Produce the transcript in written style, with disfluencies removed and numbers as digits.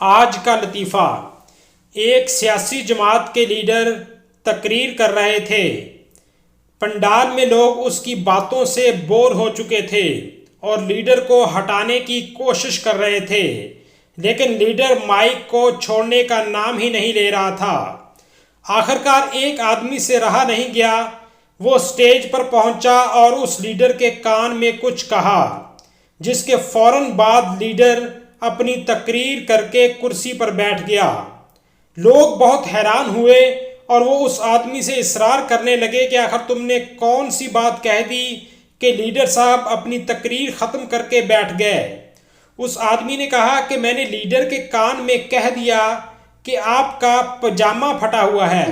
आज का लतीफ़ा। एक सियासी जमात के लीडर तकरीर कर रहे थे। पंडाल में लोग उसकी बातों से बोर हो चुके थे और लीडर को हटाने की कोशिश कर रहे थे, लेकिन लीडर माइक को छोड़ने का नाम ही नहीं ले रहा था। आखिरकार एक आदमी से रहा नहीं गया। वो स्टेज पर पहुंचा और उस लीडर के कान में कुछ कहा, जिसके फौरन बाद लीडर अपनी तकरीर करके कुर्सी पर बैठ गया। लोग बहुत हैरान हुए और वो उस आदमी से इसरार करने लगे कि आखिर तुमने कौन सी बात कह दी कि लीडर साहब अपनी तकरीर ख़त्म करके बैठ गए। उस आदमी ने कहा कि मैंने लीडर के कान में कह दिया कि आपका पजामा फटा हुआ है।